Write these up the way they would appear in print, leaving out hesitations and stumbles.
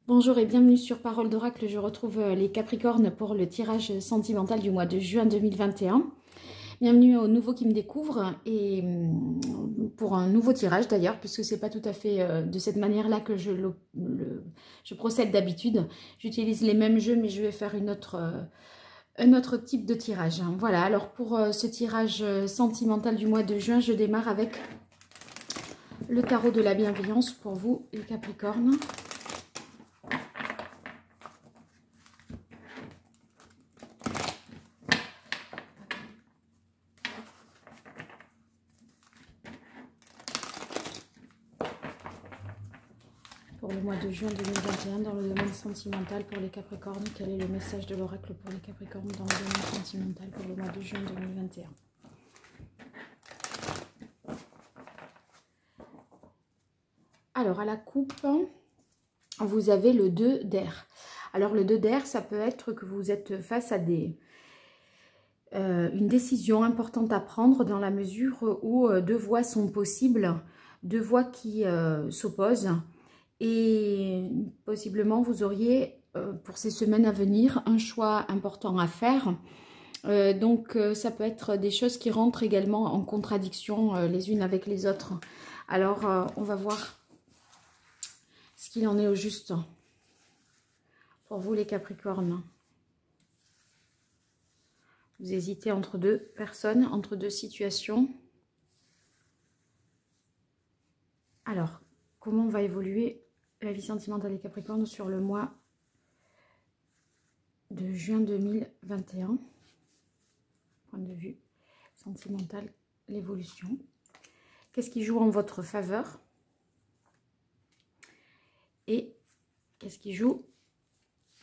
Bonjour et bienvenue sur Parole d'Oracle. Je retrouve les Capricornes pour le tirage sentimental du mois de juin 2021. Bienvenue aux nouveaux qui me découvrent et pour un nouveau tirage d'ailleurs, puisque c'est pas tout à fait de cette manière-là que je procède d'habitude. J'utilise les mêmes jeux, mais je vais faire un autre type de tirage. Voilà, alors pour ce tirage sentimental du mois de juin, je démarre avec le tarot de la bienveillance pour vous, les Capricornes. Pour le mois de juin 2021, dans le domaine sentimental pour les Capricornes, quel est le message de l'oracle pour les Capricornes dans le domaine sentimental pour le mois de juin 2021? Alors, à la coupe, vous avez le 2 d'air. Alors, le 2 d'air, ça peut être que vous êtes face à une décision importante à prendre dans la mesure où deux voies sont possibles, deux voies qui s'opposent. Et possiblement, vous auriez, pour ces semaines à venir, un choix important à faire. Donc, ça peut être des choses qui rentrent également en contradiction les unes avec les autres. Alors, on va voir ce qu'il en est au juste pour vous, les Capricornes. Vous hésitez entre deux personnes, entre deux situations. Alors, comment va évoluer la vie sentimentale des Capricornes sur le mois de juin 2021? Point de vue sentimental, l'évolution. Qu'est-ce qui joue en votre faveur? Et qu'est-ce qui joue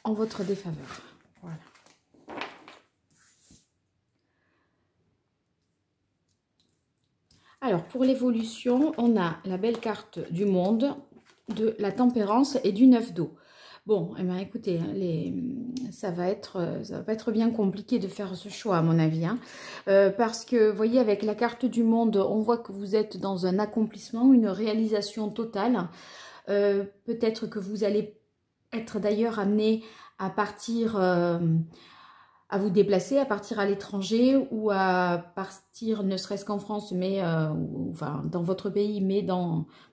en votre défaveur? Voilà. Alors, pour l'évolution, on a la belle carte du monde, de la tempérance et du 9 d'eau. Bon, eh bien, écoutez, ça va pas être bien compliqué de faire ce choix, à mon avis. Hein, parce que, vous voyez, avec la carte du monde, on voit que vous êtes dans un accomplissement, une réalisation totale. Peut-être que vous allez être d'ailleurs amené à partir... à vous déplacer, à partir à l'étranger ou à partir ne serait-ce qu'en France, mais enfin dans votre pays, mais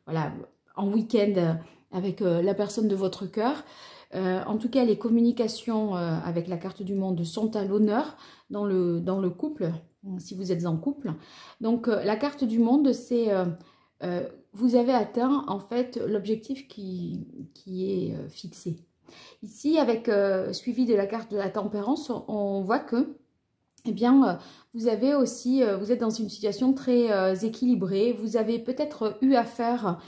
voilà, en week-end avec la personne de votre cœur. En tout cas, les communications avec la carte du monde sont à l'honneur dans le couple, si vous êtes en couple. Donc la carte du monde, c'est vous avez atteint en fait l'objectif qui est fixé. Ici, avec suivi de la carte de la tempérance, on voit que, eh bien, vous avez aussi, vous êtes dans une situation très équilibrée. Vous avez peut-être eu à faire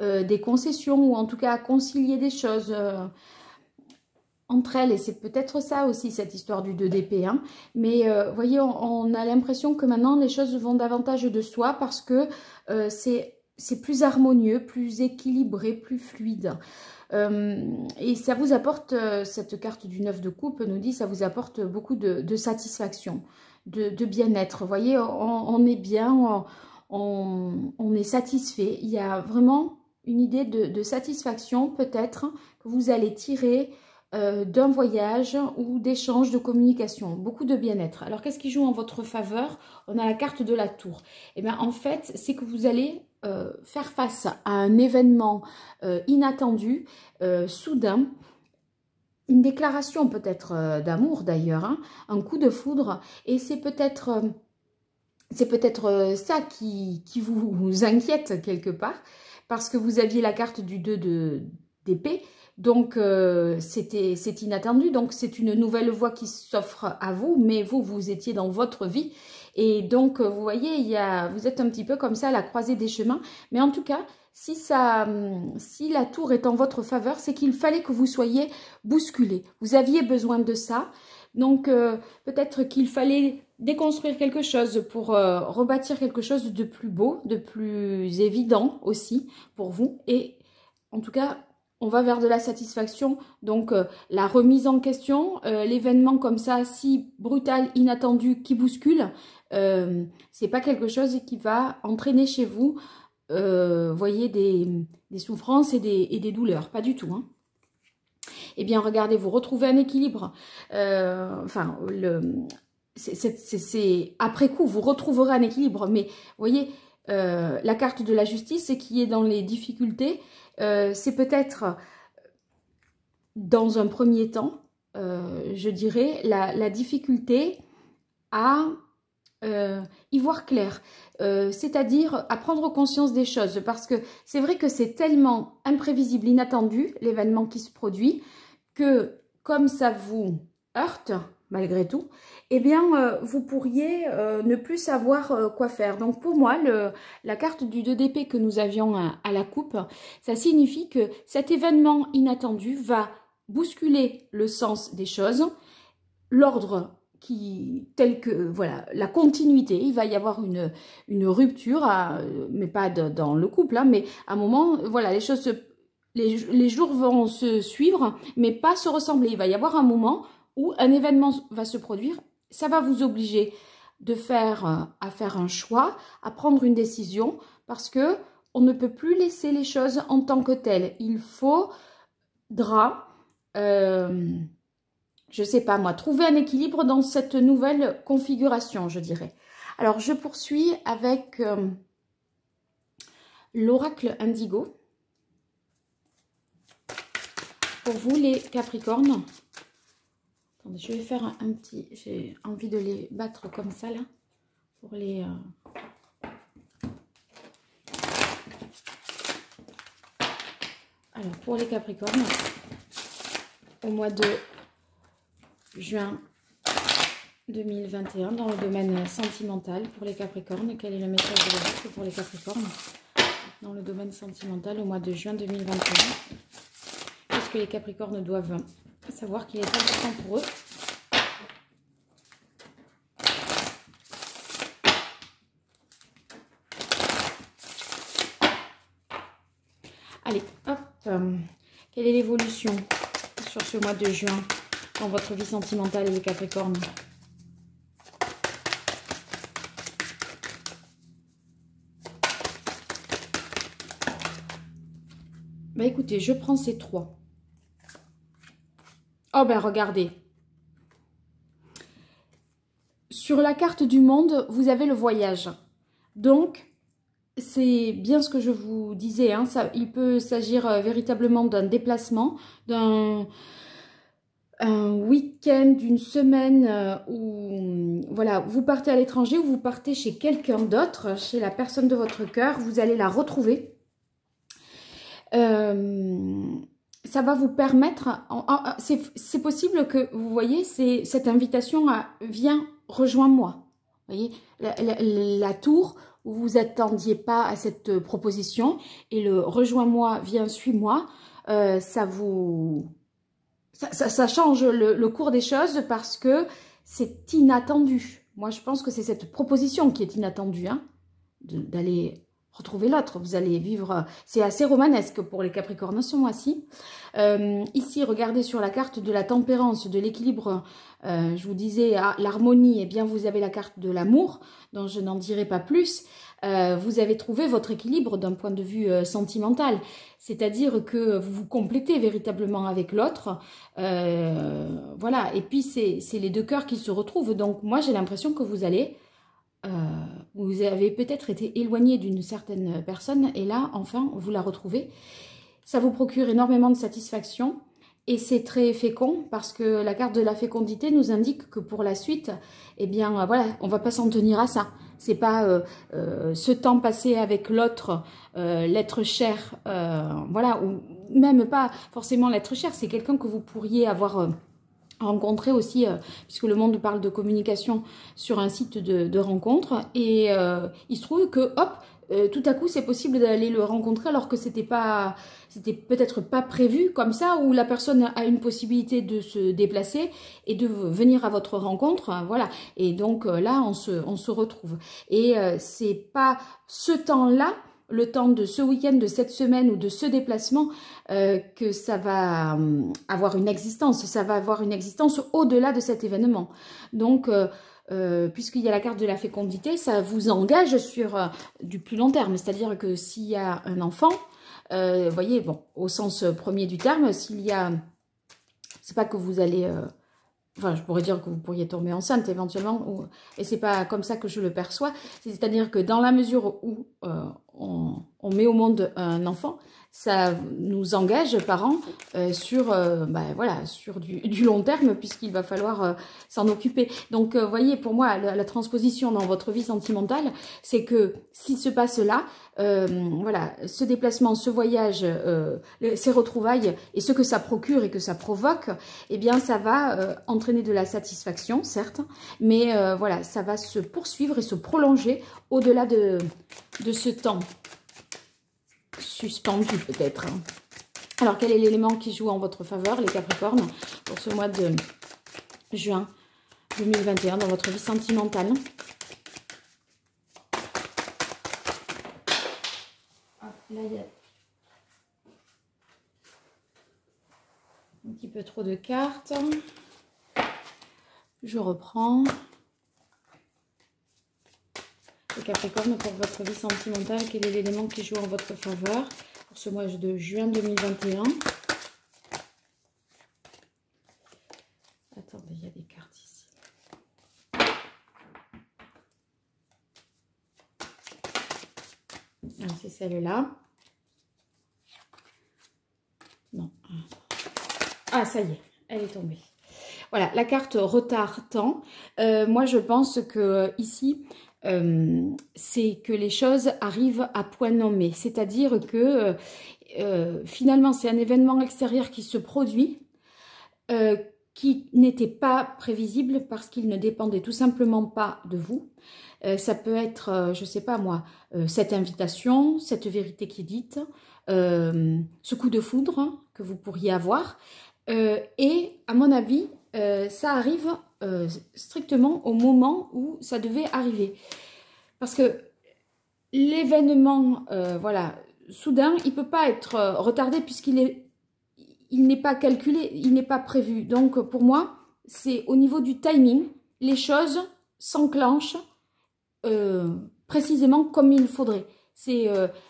des concessions ou en tout cas à concilier des choses entre elles. Et c'est peut-être ça aussi, cette histoire du 2 d'épée. Hein. Mais vous voyez, on a l'impression que maintenant, les choses vont davantage de soi parce que c'est plus harmonieux, plus équilibré, plus fluide. Et ça vous apporte, cette carte du 9 de coupe nous dit, ça vous apporte beaucoup de satisfaction, de bien-être. Vous voyez, on est bien, on est satisfait. Il y a vraiment une idée de satisfaction peut-être que vous allez tirer d'un voyage ou d'échange, de communication. Beaucoup de bien-être. Alors, qu'est-ce qui joue en votre faveur? On a la carte de la tour. Et bien, en fait, c'est que vous allez faire face à un événement inattendu, soudain, une déclaration peut-être d'amour d'ailleurs, hein, un coup de foudre, et c'est peut-être ça qui vous inquiète quelque part, parce que vous aviez la carte du 2 d'épée, donc c'est inattendu, donc c'est une nouvelle voie qui s'offre à vous, mais vous étiez dans votre vie, et donc vous voyez, vous êtes un petit peu comme ça à la croisée des chemins, mais en tout cas, si la tour est en votre faveur, c'est qu'il fallait que vous soyez bousculé. Vous aviez besoin de ça. Donc, peut-être qu'il fallait déconstruire quelque chose pour rebâtir quelque chose de plus beau, de plus évident aussi pour vous. Et en tout cas, on va vers de la satisfaction. Donc, la remise en question, l'événement comme ça, si brutal, inattendu, qui bouscule, c'est pas quelque chose qui va entraîner chez vous voyez, des souffrances et des douleurs, pas du tout. Hein. eh bien regardez, vous retrouvez un équilibre. Enfin, c'est après coup, vous retrouverez un équilibre. Mais vous voyez, la carte de la justice, c'est qui est dans les difficultés. C'est peut-être dans un premier temps, je dirais, la difficulté à y voir clair. C'est-à-dire à prendre conscience des choses. Parce que c'est vrai que c'est tellement imprévisible, inattendu, l'événement qui se produit, que comme ça vous heurte, malgré tout, eh bien, vous pourriez ne plus savoir quoi faire. Donc, pour moi, la carte du 2 d'épée que nous avions à la coupe, ça signifie que cet événement inattendu va bousculer le sens des choses, l'ordre tel que, voilà, la continuité. Il va y avoir une rupture, mais pas dans le couple, hein, mais à un moment, voilà, les choses les jours vont se suivre, mais pas se ressembler. Il va y avoir un moment où un événement va se produire, ça va vous obliger à faire un choix, à prendre une décision, parce que on ne peut plus laisser les choses en tant que telles. Il faudra, je sais pas moi, trouver un équilibre dans cette nouvelle configuration, je dirais. Alors, je poursuis avec l'oracle indigo. Pour vous, les Capricornes, attendez, je vais faire un petit... J'ai envie de les battre comme ça, là, pour les... Alors, pour les Capricornes, au mois de juin 2021, dans le domaine sentimental, pour les Capricornes, quel est le message de l'oracle pour les Capricornes dans le domaine sentimental au mois de juin 2021? Qu'est-ce que les Capricornes doivent savoir qu'il est important pour eux? Allez, hop. Quelle est l'évolution sur ce mois de juin dans votre vie sentimentale, les Capricornes? Bah écoutez, je prends ces trois. Oh ben regardez. Sur la carte du monde, vous avez le voyage. Donc, c'est bien ce que je vous disais. Hein, il peut s'agir véritablement d'un déplacement, d'un week-end, d'une semaine où voilà, vous partez à l'étranger ou vous partez chez quelqu'un d'autre, chez la personne de votre cœur. Vous allez la retrouver. Ça va vous permettre, c'est possible que vous voyez, cette invitation à viens, rejoins-moi. Vous voyez, la tour où vous vous attendiez pas à cette proposition et le rejoins-moi, viens, suis-moi, ça change le cours des choses parce que c'est inattendu. Moi, je pense que c'est cette proposition qui est inattendue, hein, d'aller retrouver l'autre. Vous allez vivre... C'est assez romanesque pour les Capricornes ce mois-ci. Ici, regardez sur la carte de la tempérance, de l'équilibre, je vous disais l'harmonie, eh bien vous avez la carte de l'amour, dont je n'en dirai pas plus. Vous avez trouvé votre équilibre d'un point de vue sentimental. C'est-à-dire que vous vous complétez véritablement avec l'autre. Voilà, et puis c'est les deux cœurs qui se retrouvent. Donc moi, j'ai l'impression que vous allez... vous avez peut-être été éloigné d'une certaine personne et là, enfin, vous la retrouvez. Ça vous procure énormément de satisfaction et c'est très fécond parce que la carte de la fécondité nous indique que pour la suite, eh bien, voilà, on ne va pas s'en tenir à ça. C'est pas ce temps passé avec l'autre, l'être cher, voilà, ou même pas forcément l'être cher, c'est quelqu'un que vous pourriez avoir... rencontrer aussi, puisque le monde parle de communication sur un site de rencontre, et il se trouve que, hop, tout à coup, c'est possible d'aller le rencontrer alors que c'était peut-être pas prévu comme ça, où la personne a une possibilité de se déplacer et de venir à votre rencontre, voilà. Et donc là, on se retrouve. Et c'est pas ce temps-là, le temps de ce week-end, de cette semaine ou de ce déplacement, que ça va avoir une existence. Ça va avoir une existence au-delà de cet événement. Donc, puisqu'il y a la carte de la fécondité, ça vous engage sur du plus long terme. C'est-à-dire que s'il y a un enfant, vous voyez, bon, au sens premier du terme, s'il y a c'est pas que vous allez... Enfin, je pourrais dire que vous pourriez tomber enceinte éventuellement, et c'est pas comme ça que je le perçois. C'est-à-dire que dans la mesure où on met au monde un enfant, ça nous engage, parents, sur, voilà, sur du long terme, puisqu'il va falloir s'en occuper. Donc, voyez, pour moi, la transposition dans votre vie sentimentale, c'est que s'il se passe là, voilà, ce déplacement, ce voyage, ces retrouvailles, et ce que ça procure et que ça provoque, eh bien, ça va entraîner de la satisfaction, certes, mais voilà, ça va se poursuivre et se prolonger au-delà de ce temps suspendu peut-être. Alors, quel est l'élément qui joue en votre faveur, les Capricornes, pour ce mois de juin 2021 dans votre vie sentimentale? Ah, là, il y a un petit peu trop de cartes. Je reprends. Les Capricornes, pour votre vie sentimentale, quel est l'élément qui joue en votre faveur pour ce mois de juin 2021? Attendez, il y a des cartes ici. C'est celle-là. Non. Ah, ça y est, elle est tombée. Voilà, la carte retard-temps. Moi, je pense que ici... c'est que les choses arrivent à point nommé. C'est-à-dire que finalement, c'est un événement extérieur qui se produit, qui n'était pas prévisible parce qu'il ne dépendait tout simplement pas de vous. Ça peut être, je ne sais pas moi, cette invitation, cette vérité qui est dite, ce coup de foudre que vous pourriez avoir. Et à mon avis, ça arrive strictement au moment où ça devait arriver. Parce que l'événement, voilà, soudain, il ne peut pas être retardé puisqu'il n'est pas calculé, il n'est pas prévu. Donc pour moi, c'est au niveau du timing, les choses s'enclenchent précisément comme il faudrait. C'est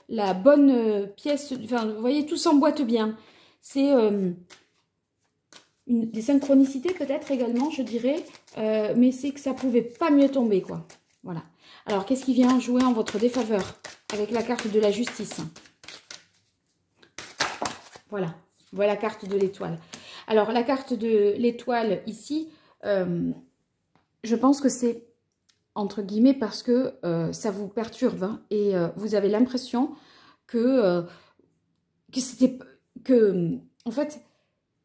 la bonne pièce, enfin, vous voyez, tout s'emboîte bien. C'est... des synchronicités peut-être également, je dirais, mais c'est que ça pouvait pas mieux tomber, quoi. Voilà. Alors, qu'est-ce qui vient jouer en votre défaveur avec la carte de la justice? Voilà. Voilà la carte de l'étoile. Alors, la carte de l'étoile ici, je pense que c'est entre guillemets parce que ça vous perturbe hein, et vous avez l'impression que c'était en fait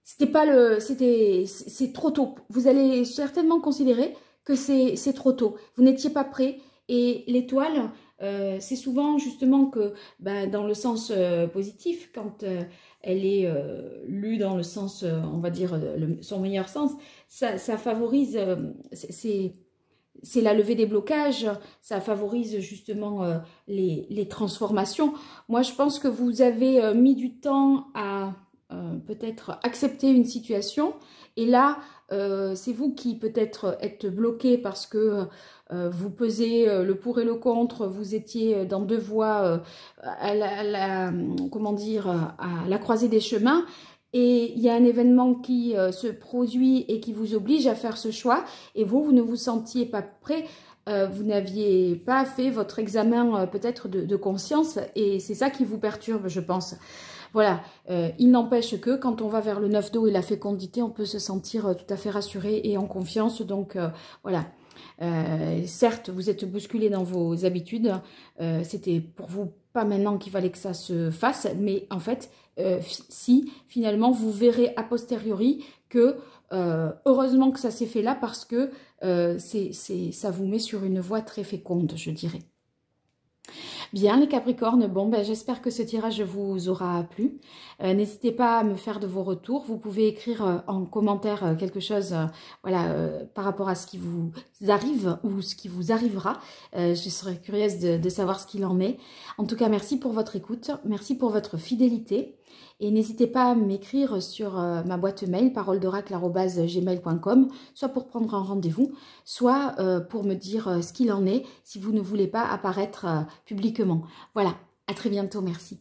c'était pas le c'est trop tôt. Vous allez certainement considérer que c'est trop tôt. Vous n'étiez pas prêt et l'étoile c'est souvent justement que dans le sens positif quand elle est lue dans le sens on va dire son meilleur sens, ça favorise c'est la levée des blocages, ça favorise justement les transformations. Moi, je pense que vous avez mis du temps à peut-être accepter une situation. Et là, c'est vous qui peut-être êtes bloqué parce que vous pesez le pour et le contre. Vous étiez dans deux voies comment dire, à la croisée des chemins. Et il y a un événement qui se produit et qui vous oblige à faire ce choix. Et vous ne vous sentiez pas prêt. Vous n'aviez pas fait votre examen peut-être de conscience. Et c'est ça qui vous perturbe, je pense. Voilà. Il n'empêche que quand on va vers le 9 d'eau et la fécondité, on peut se sentir tout à fait rassuré et en confiance. Donc, voilà. Certes, vous êtes bousculé dans vos habitudes. C'était pour vous pas maintenant qu'il fallait que ça se fasse. Mais en fait... si finalement vous verrez a posteriori que heureusement que ça s'est fait là parce que ça vous met sur une voie très féconde, je dirais. Bien les Capricornes, bon j'espère que ce tirage vous aura plu. N'hésitez pas à me faire de vos retours. Vous pouvez écrire en commentaire quelque chose voilà, par rapport à ce qui vous arrive ou ce qui vous arrivera. Je serais curieuse de savoir ce qu'il en est. En tout cas, merci pour votre écoute, merci pour votre fidélité. Et n'hésitez pas à m'écrire sur ma boîte mail paroledoracle@gmail.com, soit pour prendre un rendez-vous, soit pour me dire ce qu'il en est si vous ne voulez pas apparaître publiquement. Voilà, à très bientôt, merci.